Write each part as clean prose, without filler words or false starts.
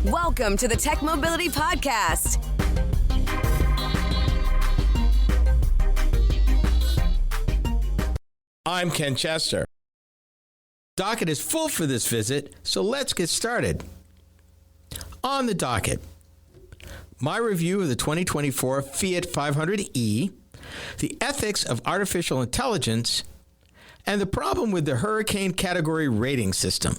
Welcome to the TechMobility Podcast. I'm Ken Chester. Docket is full for this visit, so let's get started. On the docket, my review of the 2024 Fiat 500e, the ethics of artificial intelligence, and the problem with the hurricane category rating system.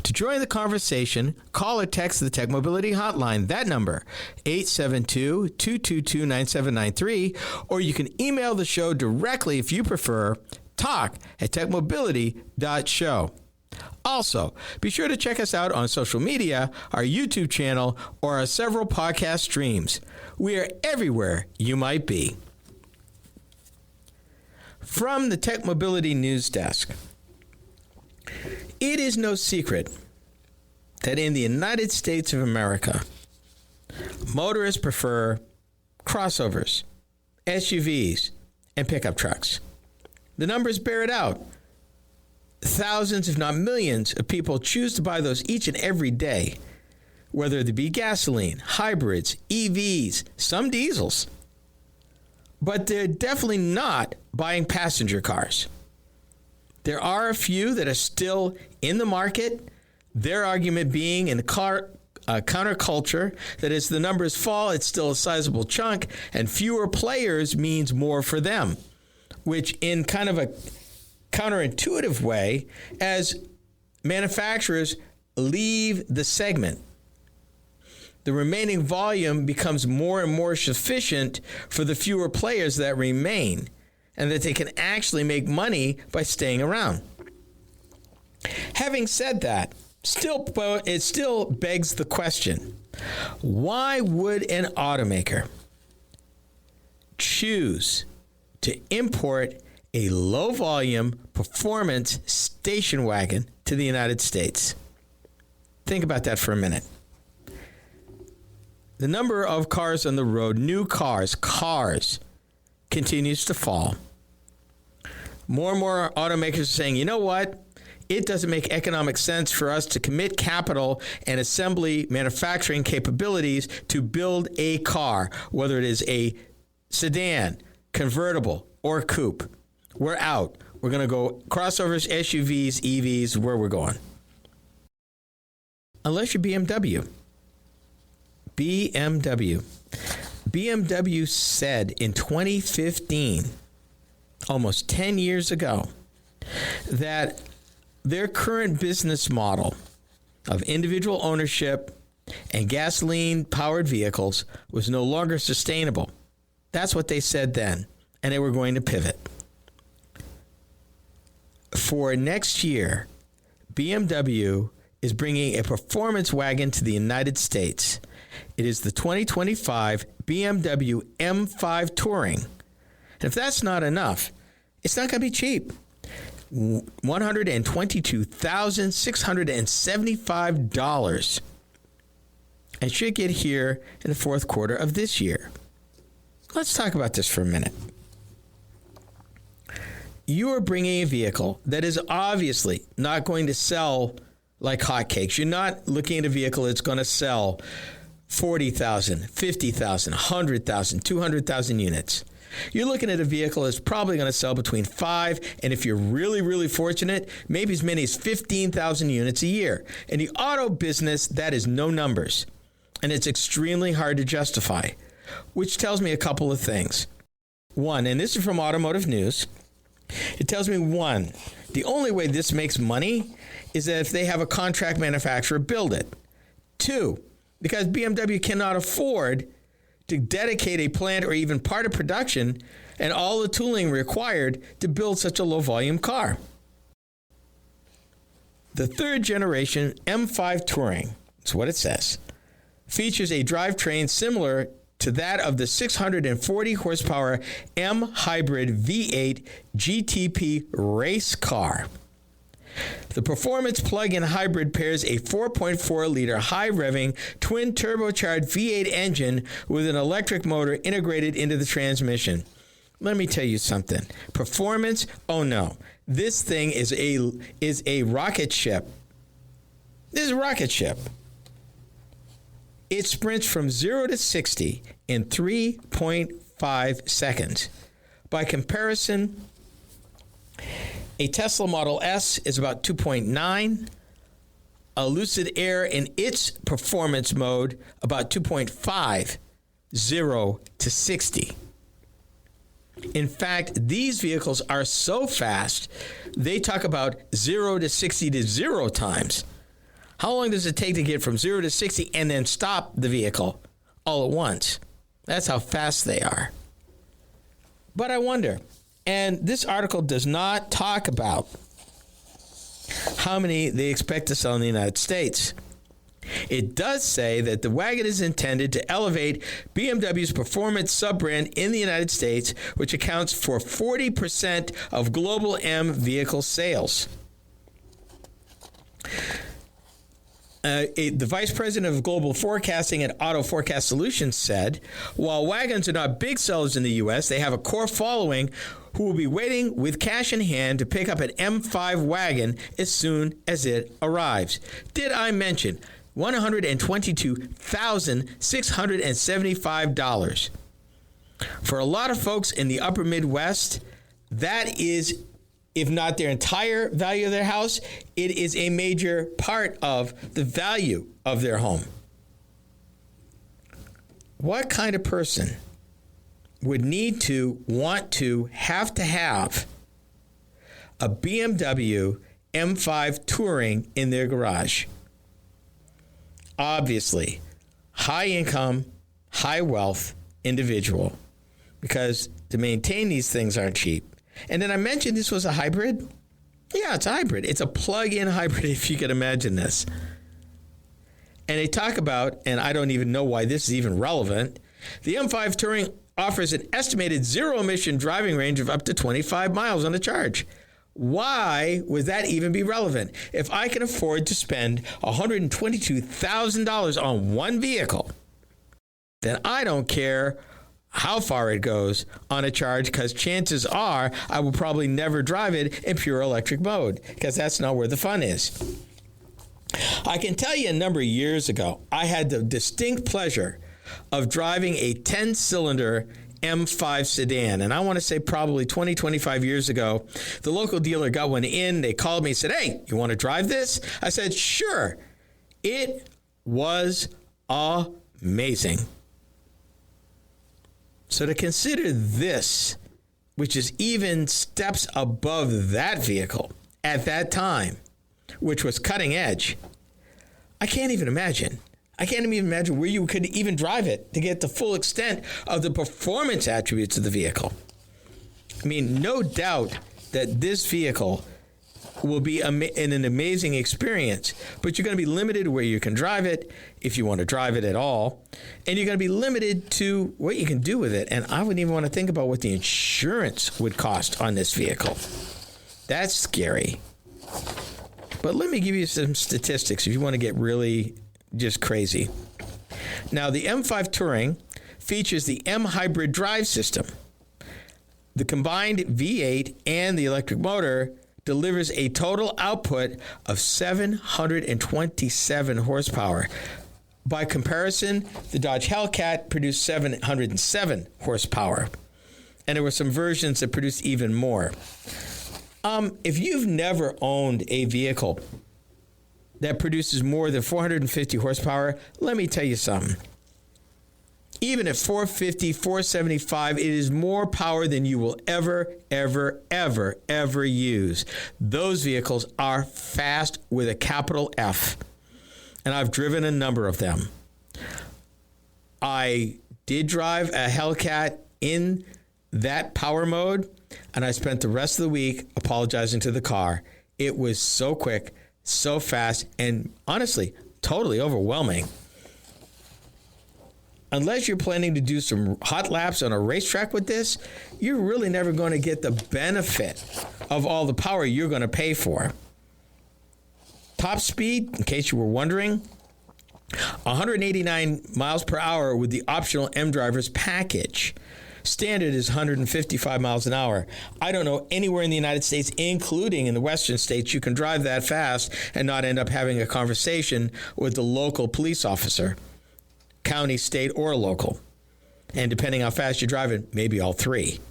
To join the conversation, call or text the TechMobility hotline. That number, 872-222-9793, or you can email the show directly if you prefer, talk@techmobility.show. Also, be sure to check us out on social media, our YouTube channel, or our several podcast streams. We are everywhere you might be. From the TechMobility News Desk. It is no secret that in the United States of America, motorists prefer crossovers, SUVs, and pickup trucks. The numbers bear it out. Thousands, if not millions, of people choose to buy those each and every day, whether they be gasoline, hybrids, EVs, some diesels. But they're definitely not buying passenger cars. There are a few that are still in the market, their argument being in the car counterculture, that as the numbers fall, it's still a sizable chunk, and fewer players means more for them, which in kind of a counterintuitive way, as manufacturers leave the segment, the remaining volume becomes more and more sufficient for the fewer players that remain, and that they can actually make money by staying around. Having said that, it still begs the question, why would an automaker choose to import a low-volume performance station wagon to the United States? Think about that for a minute. The number of cars on the road, new cars, continues to fall. More and more automakers are saying, you know what? It doesn't make economic sense for us to commit capital and assembly manufacturing capabilities to build a car, whether it is a sedan, convertible, or coupe. We're out. We're going to go crossovers, SUVs, EVs, where we're going. Unless you're BMW. BMW said in 2015, almost 10 years ago, that their current business model of individual ownership and gasoline-powered vehicles was no longer sustainable. That's what they said then, and they were going to pivot. For next year, BMW is bringing a performance wagon to the United States. It is the 2025 BMW M5 Touring. And if that's not enough, it's not going to be cheap. $122,675 and should get here in the fourth quarter of this year. Let's talk about this for a minute. You are bringing a vehicle that is obviously not going to sell like hotcakes. You're not looking at a vehicle that's going to sell 40,000, 50,000, 100,000, 200,000 units. You're looking at a vehicle that's probably going to sell between 5 and, if you're really, really fortunate, maybe as many as 15,000 units a year. In the auto business, that is no numbers, and it's extremely hard to justify, which tells me a couple of things. One, and this is from Automotive News, it tells me, one, the only way this makes money is that if they have a contract manufacturer build it. Two, because BMW cannot afford to dedicate a plant or even part of production and all the tooling required to build such a low-volume car. The third generation M5 Touring, that's what it says, features a drivetrain similar to that of the 640 horsepower M Hybrid V8 GTP race car. The performance plug-in hybrid pairs a 4.4-liter high-revving twin turbocharged V8 engine with an electric motor integrated into the transmission. Let me tell you something. Performance? Oh no. This thing is a rocket ship. This is a rocket ship. It sprints from 0 to 60 in 3.5 seconds. By comparison, a Tesla Model S is about 2.9. A Lucid Air in its performance mode, about 2.5, 0 to 60. In fact, these vehicles are so fast, they talk about 0 to 60 to 0 times. How long does it take to get from 0 to 60 and then stop the vehicle all at once? That's how fast they are. But I wonder, and this article does not talk about how many they expect to sell in the United States. It does say that the wagon is intended to elevate BMW's performance sub-brand in the United States, which accounts for 40% of global M vehicle sales. The vice president of global forecasting at Auto Forecast Solutions said, while wagons are not big sellers in the U.S., they have a core following who will be waiting with cash in hand to pick up an M5 wagon as soon as it arrives. Did I mention $122,675? For a lot of folks in the upper Midwest, that is, if not their entire value of their house, it is a major part of the value of their home. What kind of person would need to, want to have a BMW M5 Touring in their garage? Obviously, high income, high wealth individual, because to maintain these things aren't cheap. And then I mentioned this was a hybrid. Yeah, it's a hybrid. It's a plug-in hybrid, if you can imagine this. And they talk about, and I don't even know why this is even relevant, the M5 Touring offers an estimated zero-emission driving range of up to 25 miles on a charge. Why would that even be relevant? If I can afford to spend $122,000 on one vehicle, then I don't care how far it goes on a charge, because chances are I will probably never drive it in pure electric mode, because that's not where the fun is. I can tell you a number of years ago, I had the distinct pleasure of driving a 10-cylinder M5 sedan. And I want to say probably 20, 25 years ago, the local dealer got one in. They called me and said, "Hey, you want to drive this?" I said, "Sure." It was amazing. So to consider this, which is even steps above that vehicle at that time, which was cutting edge, I can't even imagine. I can't even imagine where you could even drive it to get the full extent of the performance attributes of the vehicle. I mean, no doubt that this vehicle will be an amazing experience, but you're going to be limited where you can drive it, if you want to drive it at all, and you're going to be limited to what you can do with it. And I wouldn't even want to think about what the insurance would cost on this vehicle. That's scary. But let me give you some statistics if you want to get really just crazy. Now, the M5 Touring features the M Hybrid drive system. The combined V8 and the electric motor delivers a total output of 727 horsepower. By comparison, the Dodge Hellcat produced 707 horsepower. And there were some versions that produced even more. If you've never owned a vehicle that produces more than 450 horsepower, let me tell you something. Even at 450, 475, it is more power than you will ever use. Those vehicles are fast with a capital F, and I've driven a number of them. I did drive a Hellcat in that power mode, and I spent the rest of the week apologizing to the car. It was so quick, so fast, and honestly, totally overwhelming. Unless you're planning to do some hot laps on a racetrack with this, you're really never going to get the benefit of all the power you're going to pay for. Top speed, in case you were wondering, 189 miles per hour with the optional M-Drivers package. Standard is 155 miles an hour. I don't know anywhere in the United States, including in the western states, you can drive that fast and not end up having a conversation with the local police officer. county, state, or local. And depending how fast you're driving, maybe all three.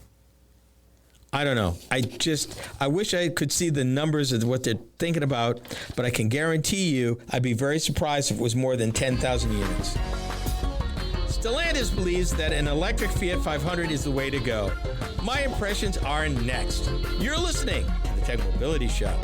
I don't know. I wish I could see the numbers of what they're thinking about, but I can guarantee you I'd be very surprised if it was more than 10,000 units. Stellantis believes that an electric Fiat 500 is the way to go. My impressions are next. You're listening to the Tech Mobility Show.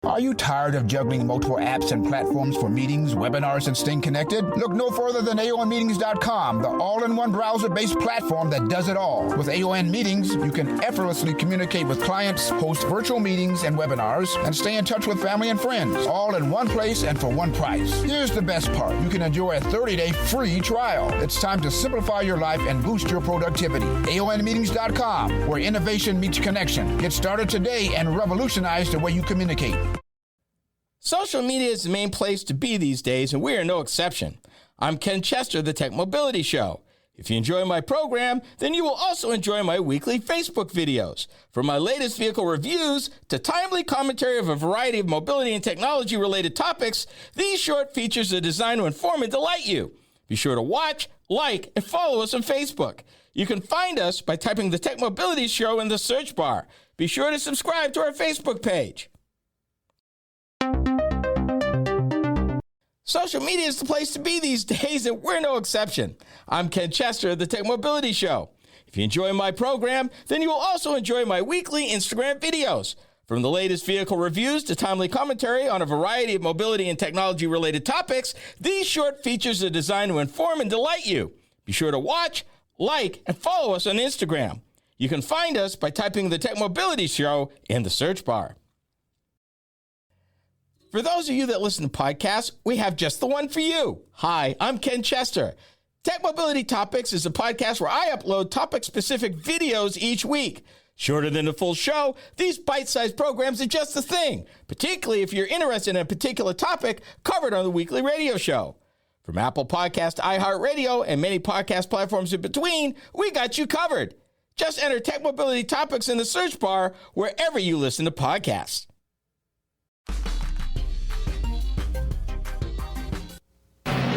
Are you tired of juggling multiple apps and platforms for meetings, webinars, and staying connected? Look no further than AONmeetings.com, the all-in-one browser-based platform that does it all. With AON Meetings, you can effortlessly communicate with clients, host virtual meetings and webinars, and stay in touch with family and friends, all in one place and for one price. Here's the best part. You can enjoy a 30-day free trial. It's time to simplify your life and boost your productivity. AONmeetings.com, where innovation meets connection. Get started today and revolutionize the way you communicate. Social media is the main place to be these days, and we are no exception. I'm Ken Chester, the Tech Mobility Show. If you enjoy my program, then you will also enjoy my weekly Facebook videos. From my latest vehicle reviews to timely commentary of a variety of mobility and technology-related topics, these short features are designed to inform and delight you. Be sure to watch, like, and follow us on Facebook. You can find us by typing the Tech Mobility Show in the search bar. Be sure to subscribe to our Facebook page. Social media is the place to be these days, and we're no exception. I'm Ken Chester of the Tech Mobility Show. If you enjoy my program, then you will also enjoy my weekly Instagram videos. From the latest vehicle reviews to timely commentary on a variety of mobility and technology-related topics, these short features are designed to inform and delight you. Be sure to watch, like, and follow us on Instagram. You can find us by typing the Tech Mobility Show in the search bar. For those of you that listen to podcasts, we have just the one for you. Hi, I'm Ken Chester. Tech Mobility Topics is a podcast where I upload topic-specific videos each week. Shorter than the full show, these bite-sized programs are just the thing, particularly if you're interested in a particular topic covered on the weekly radio show. From Apple Podcast to iHeartRadio and many podcast platforms in between, we got you covered. Just enter Tech Mobility Topics in the search bar wherever you listen to podcasts.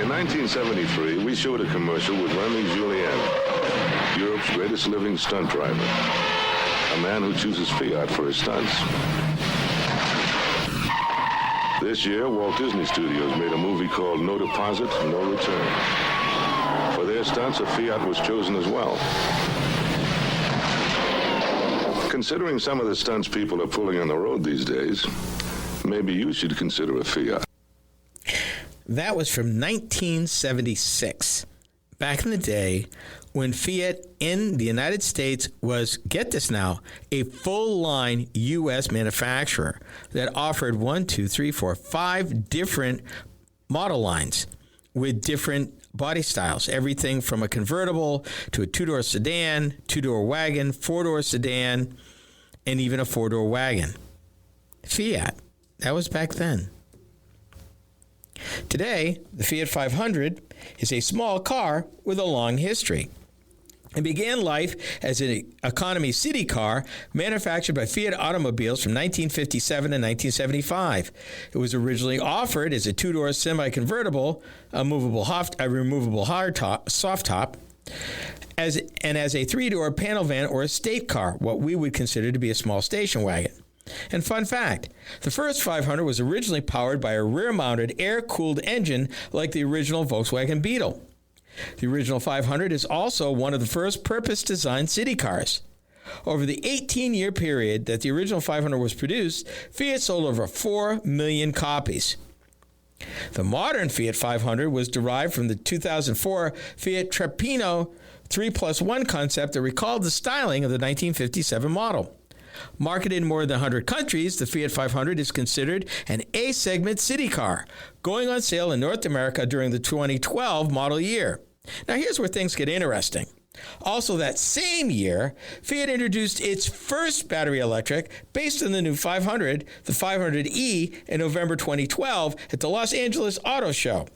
In 1973, we showed a commercial with Remy Julien, Europe's greatest living stunt driver, a man who chooses Fiat for his stunts. This year, Walt Disney Studios made a movie called No Deposit, No Return. For their stunts, a Fiat was chosen as well. Considering some of the stunts people are pulling on the road these days, maybe you should consider a Fiat. That was from 1976, back in the day when Fiat in the United States was, get this now, a full-line U.S. manufacturer that offered 5 different model lines with different body styles, everything from a convertible to a 2-door sedan, 2-door wagon, 4-door sedan, and even a 4-door wagon. Fiat, that was back then. Today, the Fiat 500 is a small car with a long history. It began life as an economy city car manufactured by Fiat Automobiles from 1957 to 1975. It was originally offered as a 2-door semi-convertible, a removable soft top, as a 3-door panel van or estate car, what we would consider to be a small station wagon. And fun fact, the first 500 was originally powered by a rear-mounted air-cooled engine like the original Volkswagen Beetle. The original 500 is also one of the first purpose-designed city cars. Over the 18-year period that the original 500 was produced, Fiat sold over 4 million copies. The modern Fiat 500 was derived from the 2004 Fiat Trapino 3+1 concept that recalled the styling of the 1957 model. Marketed in more than 100 countries, the Fiat 500 is considered an A-segment city car, going on sale in North America during the 2012 model year. Now here's where things get interesting. Also that same year, Fiat introduced its first battery electric based on the new 500, the 500e, in November 2012 at the Los Angeles Auto Show.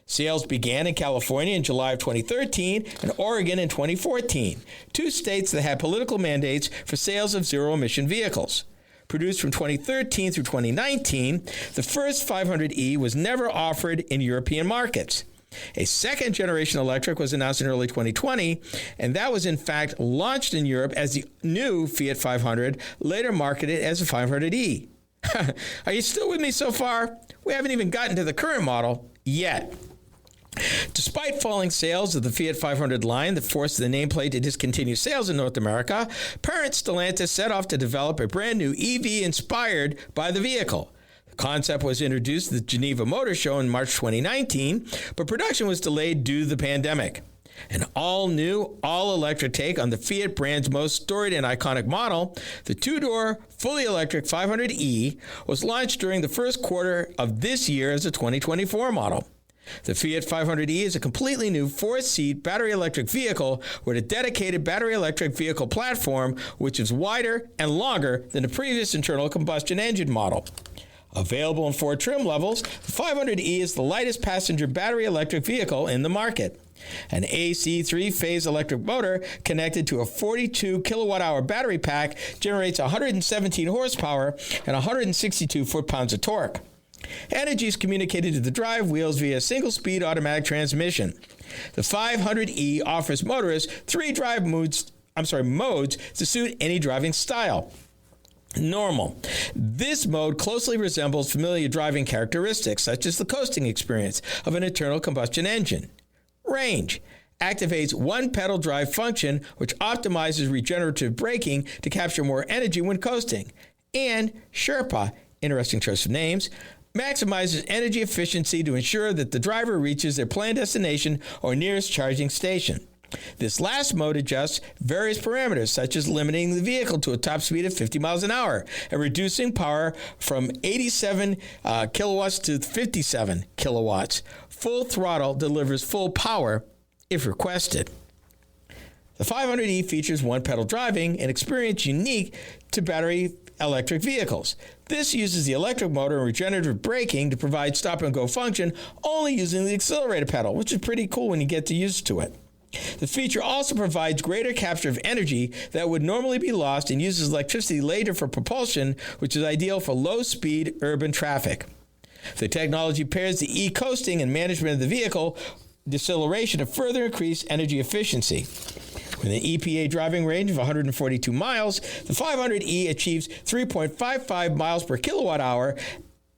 Sales began in California in July of 2013 and Oregon in 2014, 2 states that had political mandates for sales of zero-emission vehicles. produced from 2013 through 2019, the first 500e was never offered in European markets. A second-generation electric was announced in early 2020, and that was in fact launched in Europe as the new Fiat 500, later marketed as a 500e. Are you still with me so far? We haven't even gotten to the current model yet. Despite falling sales of the Fiat 500 line that forced the nameplate to discontinue sales in North America, parent Stellantis set off to develop a brand new EV inspired by the vehicle. The concept was introduced at the Geneva Motor Show in March 2019, but production was delayed due to the pandemic. An all-new, all-electric take on the Fiat brand's most storied and iconic model, the two-door, fully electric 500e was launched during the first quarter of this year as a 2024 model. The Fiat 500e is a completely new four-seat battery electric vehicle with a dedicated battery electric vehicle platform, which is wider and longer than the previous internal combustion engine model. Available in 4 trim levels, the 500e is the lightest passenger battery electric vehicle in the market. An AC 3-phase electric motor connected to a 42 kilowatt-hour battery pack generates 117 horsepower and 162 foot-pounds of torque. Energy is communicated to the drive wheels via a single-speed automatic transmission. The 500e offers motorists 3 drive modes to suit any driving style. Normal. This mode closely resembles familiar driving characteristics, such as the coasting experience of an internal combustion engine. Range. Activates one-pedal drive function, which optimizes regenerative braking to capture more energy when coasting. And Sherpa, interesting choice of names, maximizes energy efficiency to ensure that the driver reaches their planned destination or nearest charging station. This last mode adjusts various parameters, such as limiting the vehicle to a top speed of 50 miles an hour and reducing power from 87 kilowatts to 57 kilowatts. Full throttle delivers full power if requested. The 500e features one-pedal driving, an experience unique to battery electric vehicles. This uses the electric motor and regenerative braking to provide stop-and-go function only using the accelerator pedal, which is pretty cool when you get used to it. The feature also provides greater capture of energy that would normally be lost and uses electricity later for propulsion, which is ideal for low-speed urban traffic. The technology pairs the e-coasting and management of the vehicle deceleration to further increase energy efficiency. With an EPA driving range of 142 miles, the 500e achieves 3.55 miles per kilowatt hour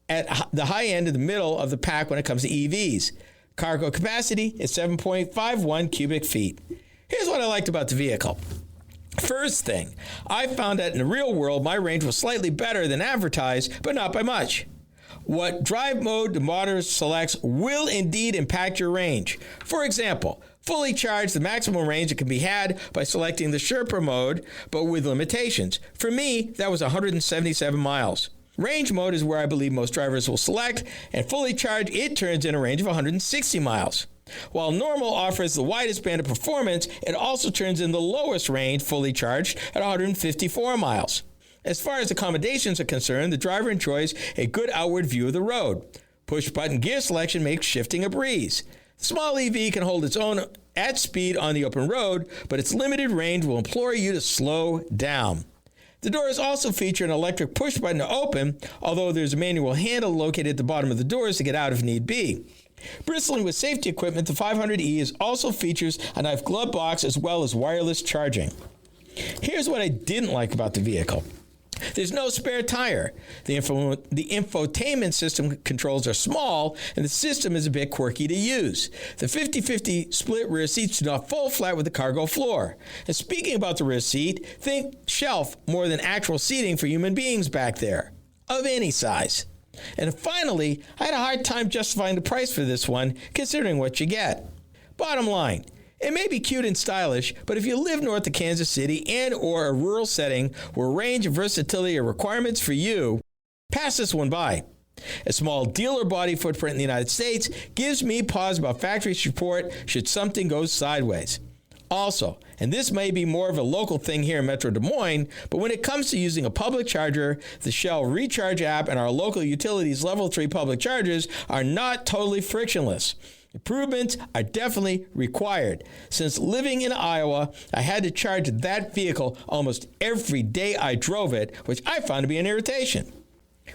at the high end of the middle of the pack when it comes to EVs. Cargo capacity is 7.51 cubic feet. Here's what I liked about the vehicle. First thing, I found that in the real world, my range was slightly better than advertised, but not by much. What drive mode the motor selects will indeed impact your range. For example, fully charged, the maximum range that can be had by selecting the Sherpa mode, but with limitations. For me, that was 177 miles. Range mode is where I believe most drivers will select, and fully charged, it turns in a range of 160 miles. While normal offers the widest band of performance, it also turns in the lowest range, fully charged, at 154 miles. As far as accommodations are concerned, the driver enjoys a good outward view of the road. Push-button gear selection makes shifting a breeze. The small EV can hold its own at speed on the open road, but its limited range will implore you to slow down. The doors also feature an electric push button to open, although there's a manual handle located at the bottom of the doors to get out if need be. Bristling with safety equipment, the 500e also features a knife glove box as well as wireless charging. Here's what I didn't like about the vehicle. There's no spare tire. The infotainment system controls are small, and the system is a bit quirky to use. The 50-50 split rear seats do not fold flat with the cargo floor. And speaking about the rear seat, think shelf more than actual seating for human beings back there, of any size. And finally, I had a hard time justifying the price for this one, considering what you get. Bottom line, it may be cute and stylish, but if you live north of Kansas City and or a rural setting where range and versatility are requirements for you, pass this one by. A small dealer body footprint in the United States gives me pause about factory support should something go sideways. Also, and this may be more of a local thing here in Metro Des Moines, but when it comes to using a public charger, the Shell Recharge app and our local utilities Level 3 public chargers are not totally frictionless. Improvements are definitely required. Since living in Iowa, I had to charge that vehicle almost every day I drove it, which I found to be an irritation.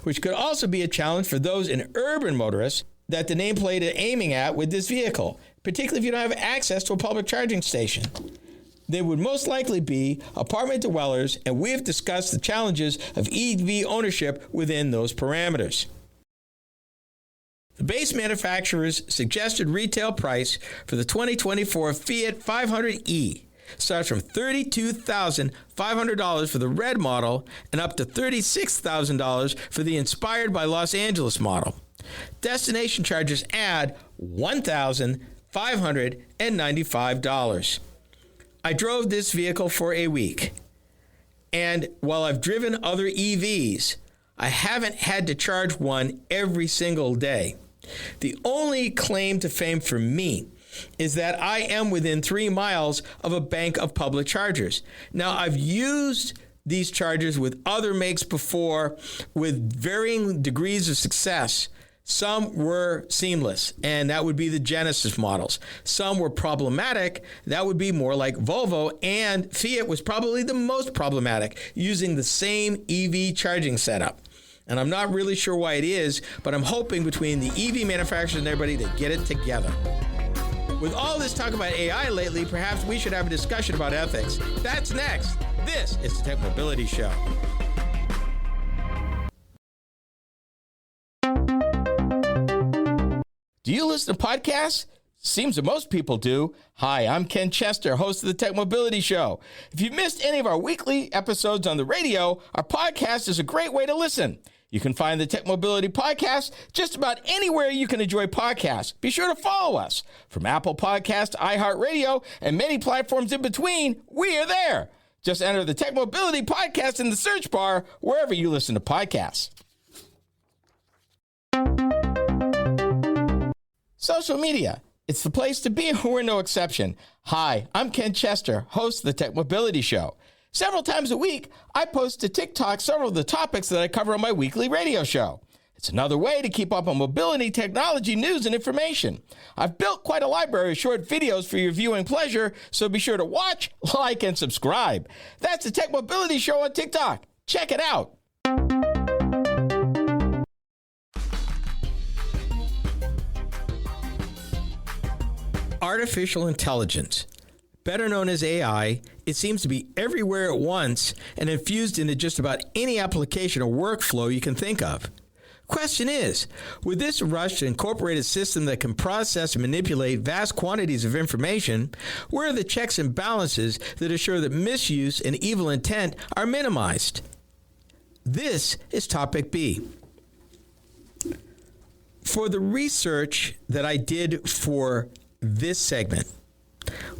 Which could also be a challenge for those in urban motorists that the nameplate is aiming at with this vehicle, particularly if you don't have access to a public charging station. They would most likely be apartment dwellers, and we have discussed the challenges of EV ownership within those parameters. The base manufacturer's suggested retail price for the 2024 Fiat 500e starts from $32,500 for the red model and up to $36,000 for the inspired by Los Angeles model. Destination charges add $1,595. I drove this vehicle for a week, and while I've driven other EVs, I haven't had to charge one every single day. The only claim to fame for me is that I am within 3 miles of a bank of public chargers. Now, I've used these chargers with other makes before with varying degrees of success. Some were seamless, and that would be the Genesis models. Some were problematic. That would be more like Volvo, and Fiat was probably the most problematic, using the same EV charging setup. And I'm not really sure why it is, but I'm hoping between the EV manufacturers and everybody, they get it together. With all this talk about AI lately, perhaps we should have a discussion about ethics. That's next. This is the TechMobility Show. Do you listen to podcasts? Seems that most people do. Hi, I'm Ken Chester, host of the TechMobility Show. If you missed any of our weekly episodes on the radio, our podcast is a great way to listen. You can find the TechMobility Podcast just about anywhere you can enjoy podcasts. Be sure to follow us. From Apple Podcasts, iHeartRadio, and many platforms in between, we are there. Just enter the TechMobility Podcast in the search bar wherever you listen to podcasts. Social media. It's the place to be, and we're no exception. Hi, I'm Ken Chester, host of the TechMobility Show. Several times a week, I post to TikTok several of the topics that I cover on my weekly radio show. It's another way to keep up on mobility, technology, news, and information. I've built quite a library of short videos for your viewing pleasure, so be sure to watch, like, and subscribe. That's the TechMobility Show on TikTok. Check it out. Artificial intelligence, better known as AI, it seems to be everywhere at once and infused into just about any application or workflow you can think of. Question is, with this rush to incorporate a system that can process and manipulate vast quantities of information, where are the checks and balances that assure that misuse and evil intent are minimized? This is topic B. For the research that I did for this segment,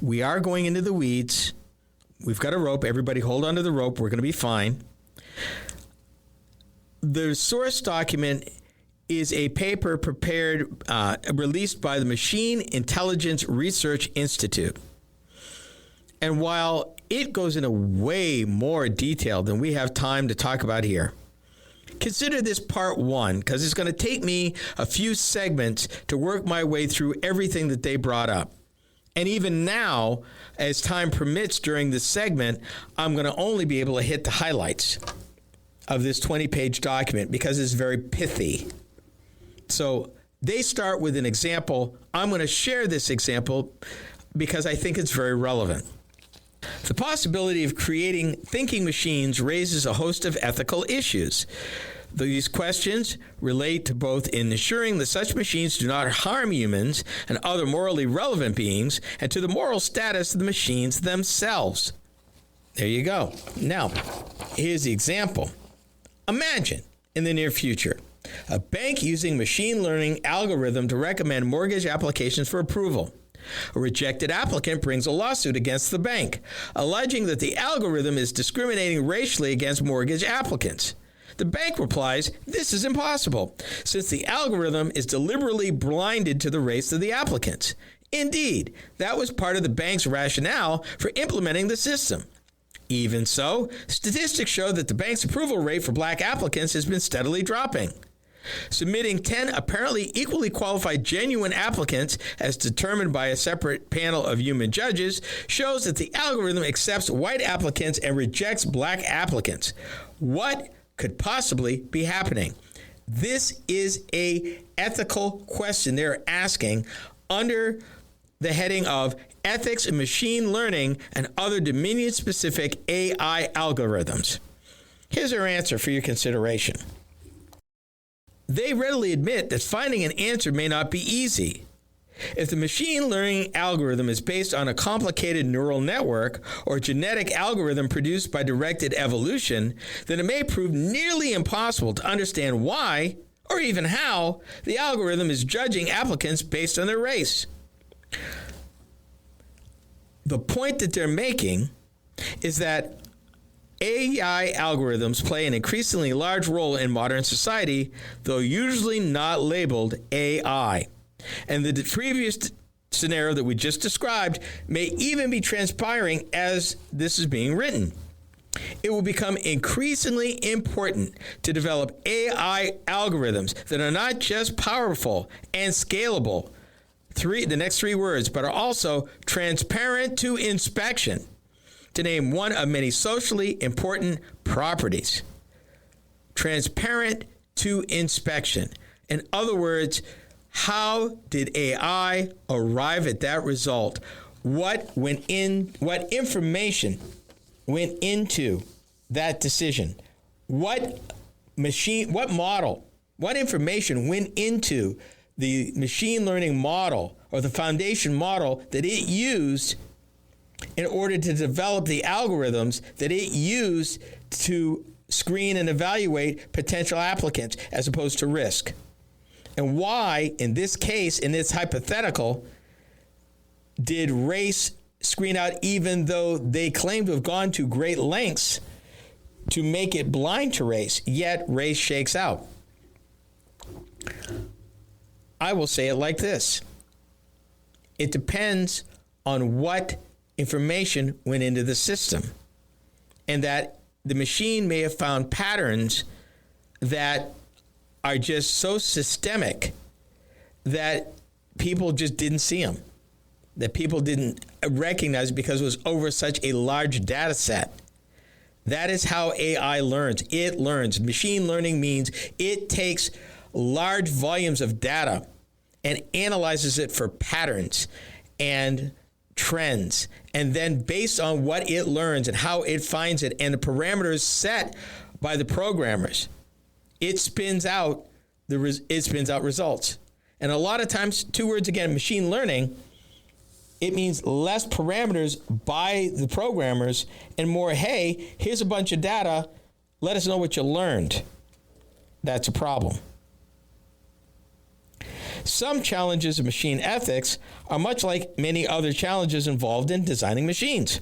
we are going into the weeds. We've got a rope. Everybody hold onto the rope. We're going to be fine. The source document is a paper prepared, released by the Machine Intelligence Research Institute. And while it goes into way more detail than we have time to talk about here, consider this part one, because it's going to take me a few segments to work my way through everything that they brought up. And even now, as time permits during this segment, I'm going to only be able to hit the highlights of this 20-page document because it's very pithy. So they start with an example. I'm going to share this example because I think it's very relevant. The possibility of creating thinking machines raises a host of ethical issues. These questions relate to both ensuring that such machines do not harm humans and other morally relevant beings, and to the moral status of the machines themselves. There you go. Now, here's the example. Imagine, in the near future, a bank using machine learning algorithm to recommend mortgage applications for approval. A rejected applicant brings a lawsuit against the bank, alleging that the algorithm is discriminating racially against mortgage applicants. The bank replies, this is impossible, since the algorithm is deliberately blinded to the race of the applicants. Indeed, that was part of the bank's rationale for implementing the system. Even so, statistics show that the bank's approval rate for black applicants has been steadily dropping. Submitting 10 apparently equally qualified genuine applicants, as determined by a separate panel of human judges, shows that the algorithm accepts white applicants and rejects black applicants. What could possibly be happening? This is an ethical question they're asking under the heading of Ethics in Machine Learning and Other Dominion-Specific AI Algorithms. Here's our answer for your consideration. They readily admit that finding an answer may not be easy. If the machine learning algorithm is based on a complicated neural network or genetic algorithm produced by directed evolution, then it may prove nearly impossible to understand why, or even how, the algorithm is judging applicants based on their race. The point that they're making is that AI algorithms play an increasingly large role in modern society, though usually not labeled AI. And the previous scenario that we just described may even be transpiring as this is being written. It will become increasingly important to develop AI algorithms that are not just powerful and scalable, the next three words, but are also transparent to inspection, to name one of many socially important properties. Transparent to inspection. In other words, how did AI arrive at that result? What information went into that decision? What information went into the machine learning model or the foundation model that it used in order to develop the algorithms that it used to screen and evaluate potential applicants as opposed to risk? And why, in this case, in this hypothetical, did race screen out even though they claim to have gone to great lengths to make it blind to race, yet race shakes out? I will say it like this. It depends on what information went into the system, and that the machine may have found patterns that are just so systemic that people just didn't see them, that people didn't recognize because it was over such a large data set. That is how AI learns. It learns. Machine learning means it takes large volumes of data and analyzes it for patterns and trends. And then based on what it learns and how it finds it and the parameters set by the programmers, it spins out results. And a lot of times, two words again, machine learning, it means less parameters by the programmers and more, hey, here's a bunch of data, let us know what you learned. That's a problem. Some challenges of machine ethics are much like many other challenges involved in designing machines.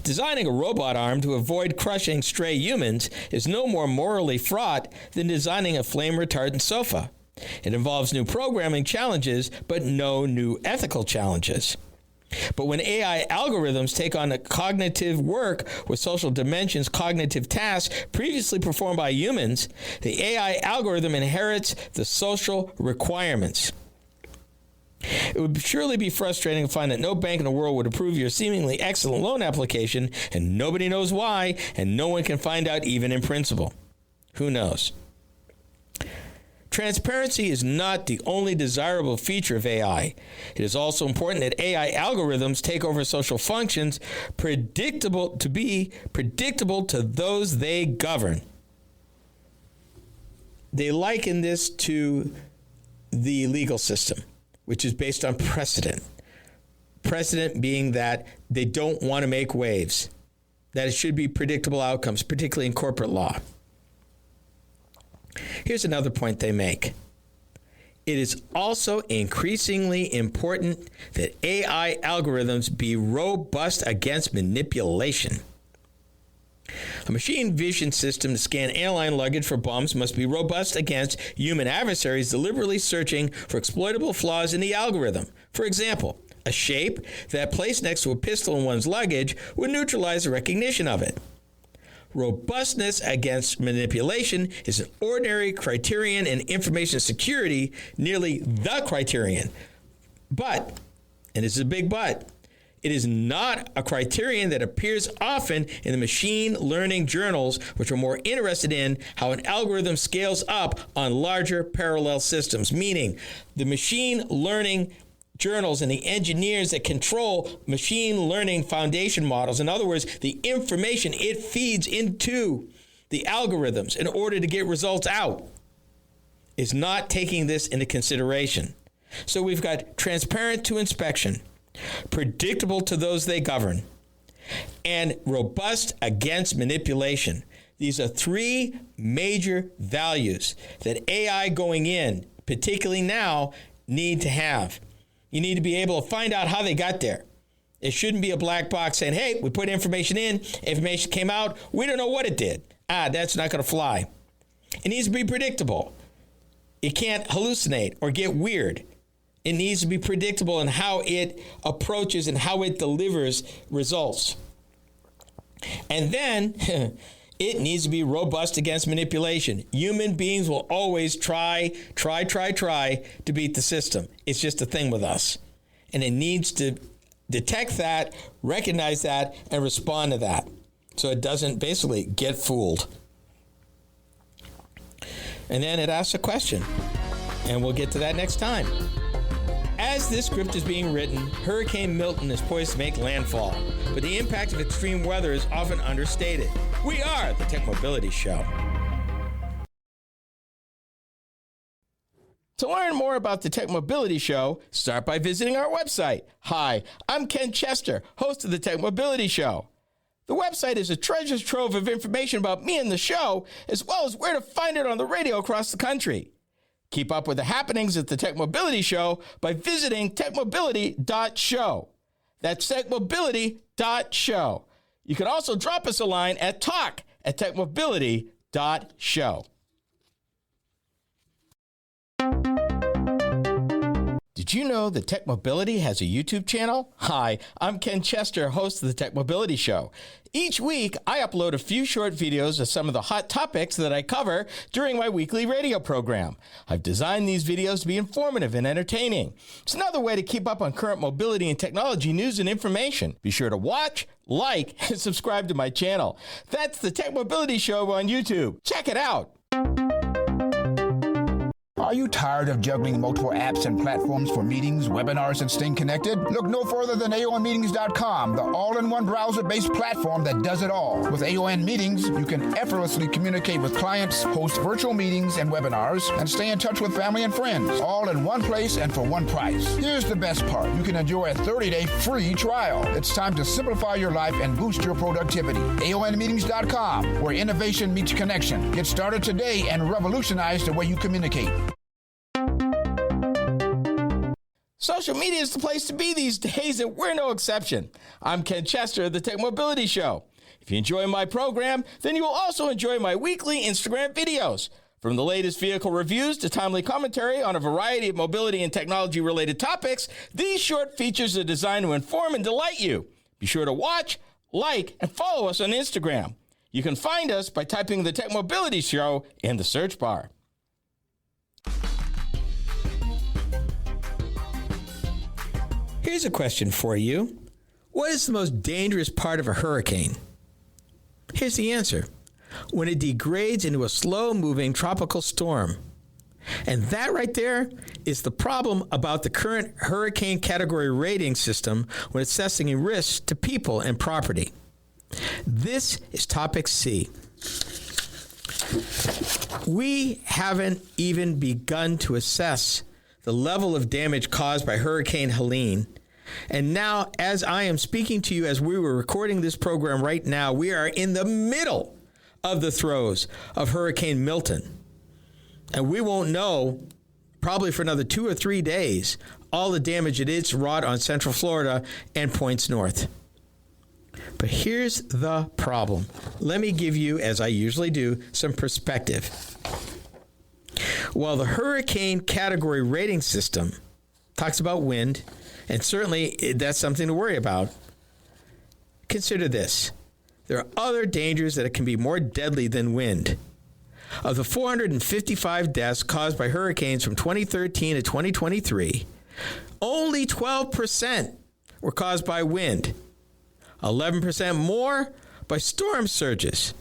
Designing a robot arm to avoid crushing stray humans is no more morally fraught than designing a flame-retardant sofa. It involves new programming challenges, but no new ethical challenges. But when AI algorithms take on a cognitive work with social dimensions, cognitive tasks previously performed by humans, the AI algorithm inherits the social requirements. It would surely be frustrating to find that no bank in the world would approve your seemingly excellent loan application, and nobody knows why, and no one can find out even in principle. Who knows? Transparency is not the only desirable feature of AI. It is also important that AI algorithms take over social functions predictable to those they govern. They liken this to the legal system, which is based on precedent. Precedent being that they don't want to make waves, that it should be predictable outcomes, particularly in corporate law. Here's another point they make. It is also increasingly important that AI algorithms be robust against manipulation. A machine vision system to scan airline luggage for bumps must be robust against human adversaries deliberately searching for exploitable flaws in the algorithm. For example, a shape that placed next to a pistol in one's luggage would neutralize the recognition of it. Robustness against manipulation is an ordinary criterion in information security, nearly the criterion. But, and this is a big but, it is not a criterion that appears often in the machine learning journals, which are more interested in how an algorithm scales up on larger parallel systems, meaning the machine learning journals and the engineers that control machine learning foundation models. In other words, the information it feeds into the algorithms in order to get results out is not taking this into consideration. So we've got transparent to inspection, predictable to those they govern, and robust against manipulation. These are three major values that AI going in, particularly now, need to have. You need to be able to find out how they got there. It shouldn't be a black box saying, hey, we put information in, information came out, we don't know what it did. That's not going to fly. It needs to be predictable. It can't hallucinate or get weird. It needs to be predictable in how it approaches and how it delivers results. And then it needs to be robust against manipulation. Human beings will always try to beat the system. It's just a thing with us. And it needs to detect that, recognize that, and respond to that so it doesn't basically get fooled. And then it asks a question, and we'll get to that next time. As this script is being written, Hurricane Milton is poised to make landfall, but the impact of extreme weather is often understated. We are the TechMobility Show. To learn more about the TechMobility Show, start by visiting our website. Hi, I'm Ken Chester, host of the TechMobility Show. The website is a treasure trove of information about me and the show, as well as where to find it on the radio across the country. Keep up with the happenings at the TechMobility Show by visiting techmobility.show. That's techmobility.show. You can also drop us a line at talk@techmobility.show. Did you know that TechMobility has a YouTube channel? Hi, I'm Ken Chester, host of the TechMobility Show. Each week, I upload a few short videos of some of the hot topics that I cover during my weekly radio program. I've designed these videos to be informative and entertaining. It's another way to keep up on current mobility and technology news and information. Be sure to watch, like, and subscribe to my channel. That's the TechMobility Show on YouTube. Check it out. Are you tired of juggling multiple apps and platforms for meetings, webinars, and staying connected? Look no further than AONmeetings.com, the all-in-one browser-based platform that does it all. With AON Meetings, you can effortlessly communicate with clients, host virtual meetings and webinars, and stay in touch with family and friends, all in one place and for one price. Here's the best part. You can enjoy a 30-day free trial. It's time to simplify your life and boost your productivity. AONmeetings.com, where innovation meets connection. Get started today and revolutionize the way you communicate. Social media is the place to be these days, and we're no exception. I'm Ken Chester of the TechMobility Show. If you enjoy my program, then you will also enjoy my weekly Instagram videos. From the latest vehicle reviews to timely commentary on a variety of mobility and technology-related topics, these short features are designed to inform and delight you. Be sure to watch, like, and follow us on Instagram. You can find us by typing the TechMobility Show in the search bar. Here's a question for you. What is the most dangerous part of a hurricane? Here's the answer. When it degrades into a slow-moving tropical storm. And that right there is the problem about the current hurricane category rating system when assessing risks to people and property. This is topic C. We haven't even begun to assess the level of damage caused by Hurricane Helene. And now, as I am speaking to you as we were recording this program right now, we are in the middle of the throes of Hurricane Milton. And we won't know, probably for another 2 or 3 days, all the damage it is wrought on Central Florida and points north. But here's the problem. Let me give you, as I usually do, some perspective. While the hurricane category rating system talks about wind, and certainly that's something to worry about, consider this. There are other dangers that can be more deadly than wind. Of the 455 deaths caused by hurricanes from 2013 to 2023, only 12% were caused by wind, 11% more by storm surges.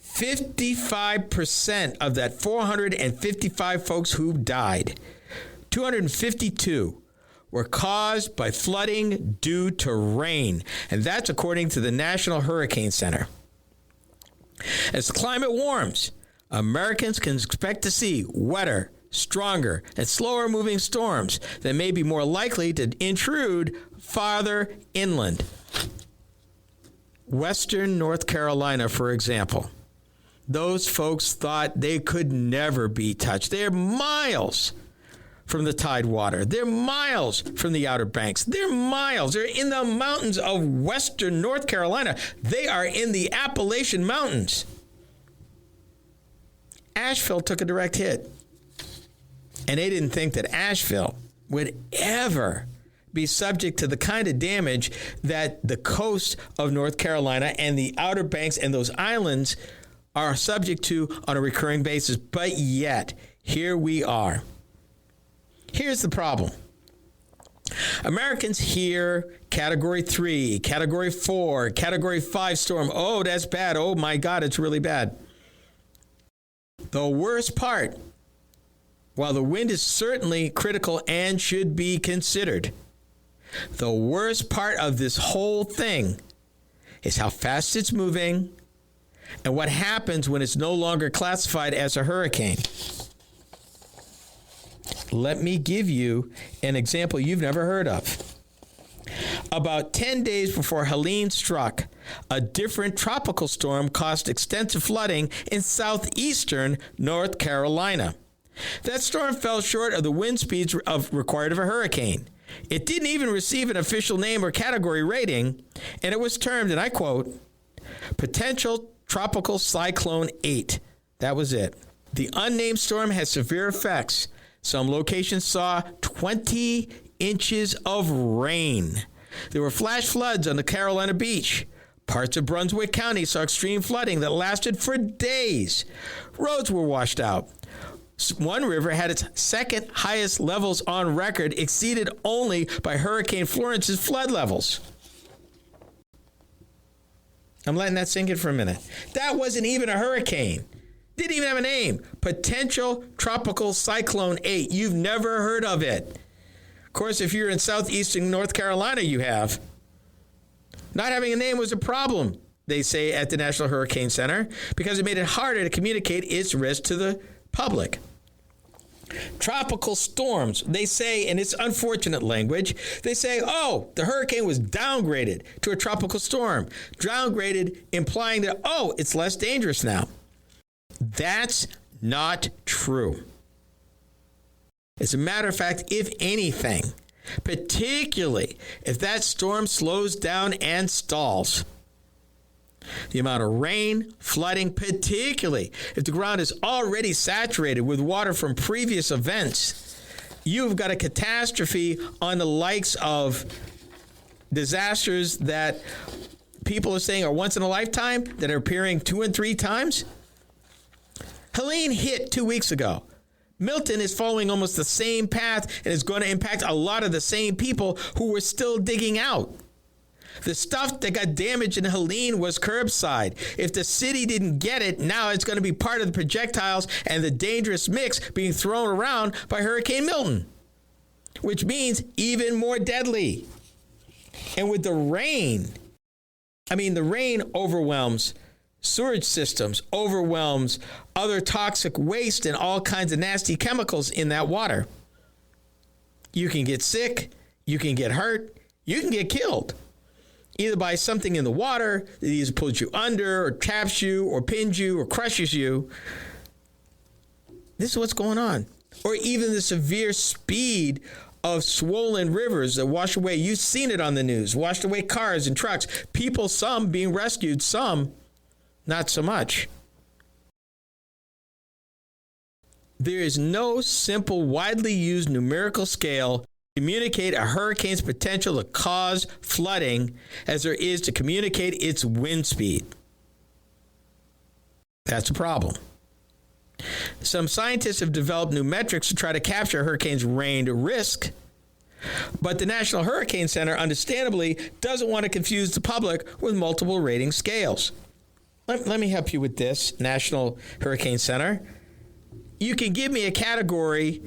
55% of that 455 folks who died, 252, were caused by flooding due to rain. And that's according to the National Hurricane Center. As the climate warms, Americans can expect to see wetter, stronger, and slower moving storms that may be more likely to intrude farther inland. Western North Carolina, for example. Those folks thought they could never be touched. They're miles from the tidewater. They're miles from the Outer Banks. They're miles. They're in the mountains of Western North Carolina. They are in the Appalachian Mountains. Asheville took a direct hit. And they didn't think that Asheville would ever be subject to the kind of damage that the coast of North Carolina and the Outer Banks and those islands are subject to on a recurring basis. But yet, here we are. Here's the problem. Americans hear Category 3, Category 4, Category 5 storm. Oh, that's bad. Oh, my God, it's really bad. The worst part, while the wind is certainly critical and should be considered, the worst part of this whole thing is how fast it's moving and what happens when it's no longer classified as a hurricane. Let me give you an example you've never heard of. About 10 days before Helene struck, a different tropical storm caused extensive flooding in southeastern North Carolina. That storm fell short of the wind speeds required of a hurricane. It didn't even receive an official name or category rating, and it was termed, and I quote, Potential Tropical Cyclone 8. That was it. The unnamed storm had severe effects. Some locations saw 20 inches of rain. There were flash floods on the Carolina beach. Parts of Brunswick County saw extreme flooding that lasted for days. Roads were washed out. One river had its second highest levels on record, exceeded only by Hurricane Florence's flood levels. I'm letting that sink in for a minute. That wasn't even a hurricane. Didn't even have a name. Potential Tropical Cyclone 8. You've never heard of it. Of course, if you're in southeastern North Carolina, you have. Not having a name was a problem, they say at the National Hurricane Center, because it made it harder to communicate its risk to the public. Tropical storms, they say, in its unfortunate language, they say, oh, the hurricane was downgraded to a tropical storm. Downgraded implying that, oh, it's less dangerous now. That's not true. As a matter of fact, if anything, particularly if that storm slows down and stalls, the amount of rain, flooding, particularly if the ground is already saturated with water from previous events, you've got a catastrophe on the likes of disasters that people are saying are once in a lifetime that are appearing 2 and 3 times. Helene hit 2 weeks ago. Milton is following almost the same path and is going to impact a lot of the same people who were still digging out. The stuff that got damaged in Helene was curbside. If the city didn't get it, now it's going to be part of the projectiles and the dangerous mix being thrown around by Hurricane Milton, which means even more deadly. And with the rain, the rain overwhelms sewage systems, overwhelms other toxic waste and all kinds of nasty chemicals in that water. You can get sick, you can get hurt, you can get killed. Either by something in the water that either pulls you under or traps you or pins you or crushes you. This is what's going on. Or even the severe speed of swollen rivers that wash away, you've seen it on the news, washed away cars and trucks, people, some being rescued, some not so much. There is no simple, widely used numerical scale to communicate a hurricane's potential to cause flooding as there is to communicate its wind speed. That's a problem. Some scientists have developed new metrics to try to capture a hurricane's rain risk, but the National Hurricane Center, understandably, doesn't want to confuse the public with multiple rating scales. Let me help you with this, National Hurricane Center. You can give me a category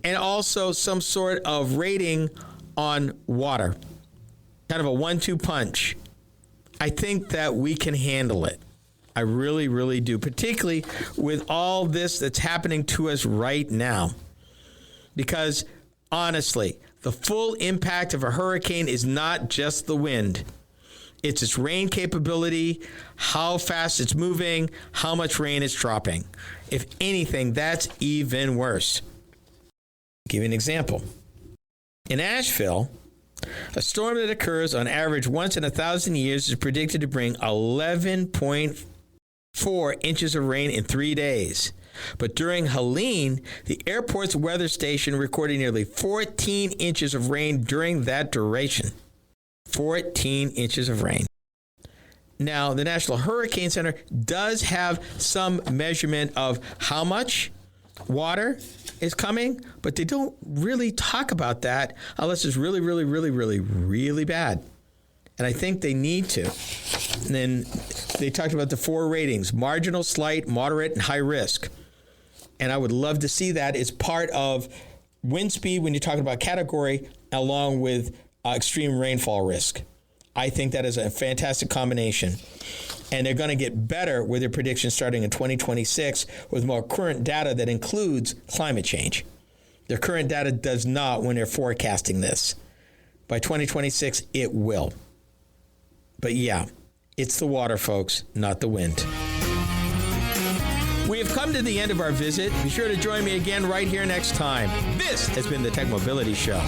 and also some sort of rating on water, kind of a 1-2 punch. I think that we can handle it. I really, really do, particularly with all this that's happening to us right now. Because honestly, the full impact of a hurricane is not just the wind. It's its rain capability, how fast it's moving, how much rain it's dropping. If anything, that's even worse. I'll give you an example. In Asheville, a storm that occurs on average once in 1,000 years is predicted to bring 11.4 inches of rain in 3 days. But during Helene, the airport's weather station recorded nearly 14 inches of rain during that duration. 14 inches of rain. Now, the National Hurricane Center does have some measurement of how much water is coming, but they don't really talk about that unless it's really, really, really, really, really bad. And I think they need to. And then they talked about the 4 ratings: marginal, slight, moderate, and high risk. And I would love to see that as part of wind speed when you're talking about category, along with extreme rainfall risk. I think that is a fantastic combination. And they're going to get better with their predictions starting in 2026 with more current data that includes climate change. Their current data does not when they're forecasting this. By 2026, it will. But yeah, it's the water, folks, not the wind. We have come to the end of our visit. Be sure to join me again right here next time. This has been the TechMobility Show.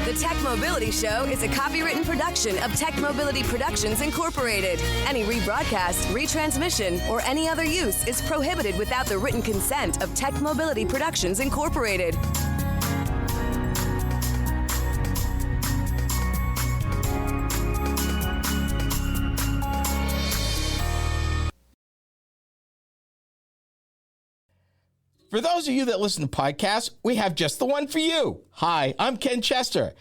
The TechMobility Show is a copywritten production of TechMobility Productions, Incorporated. Any rebroadcast, retransmission, or any other use is prohibited without the written consent of TechMobility Productions, Incorporated. For those of you that listen to podcasts, we have just the one for you. Hi, I'm Ken Chester.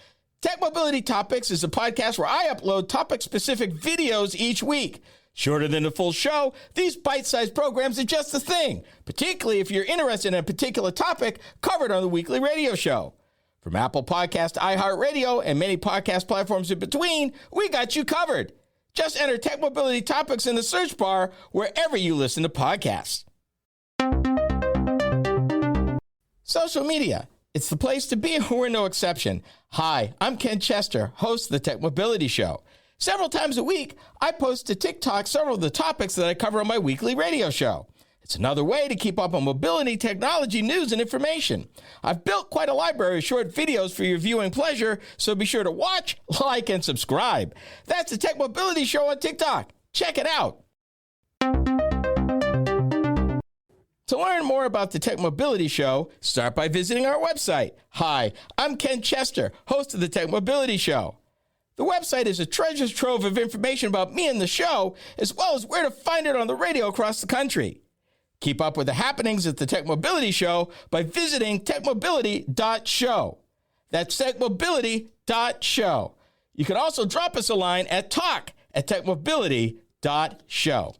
TechMobility Topics is a podcast where I upload topic-specific videos each week. Shorter than the full show, these bite-sized programs are just the thing, particularly if you're interested in a particular topic covered on the weekly radio show. From Apple Podcast, iHeartRadio, and many podcast platforms in between, we got you covered. Just enter TechMobility Topics in the search bar wherever you listen to podcasts. Social media. It's the place to be, and we're no exception. Hi, I'm Ken Chester, host of the TechMobility Show. Several times a week, I post to TikTok several of the topics that I cover on my weekly radio show. It's another way to keep up on mobility, technology, news, and information. I've built quite a library of short videos for your viewing pleasure, so be sure to watch, like, and subscribe. That's the TechMobility Show on TikTok. Check it out. To learn more about the TechMobility Show, start by visiting our website. Hi, I'm Ken Chester, host of the TechMobility Show. The website is a treasure trove of information about me and the show, as well as where to find it on the radio across the country. Keep up with the happenings at the TechMobility Show by visiting techmobility.show. That's techmobility.show. You can also drop us a line at talk@techmobility.show.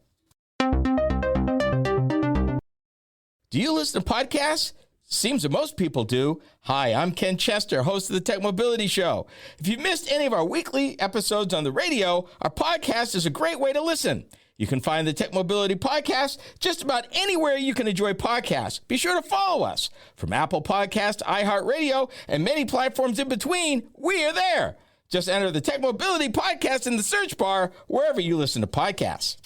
Do you listen to podcasts? Seems that most people do. Hi, I'm Ken Chester, host of the TechMobility Show. If you've missed any of our weekly episodes on the radio, our podcast is a great way to listen. You can find the TechMobility Podcast just about anywhere you can enjoy podcasts. Be sure to follow us. From Apple Podcast, iHeartRadio, and many platforms in between, we are there. Just enter the TechMobility Podcast in the search bar wherever you listen to podcasts.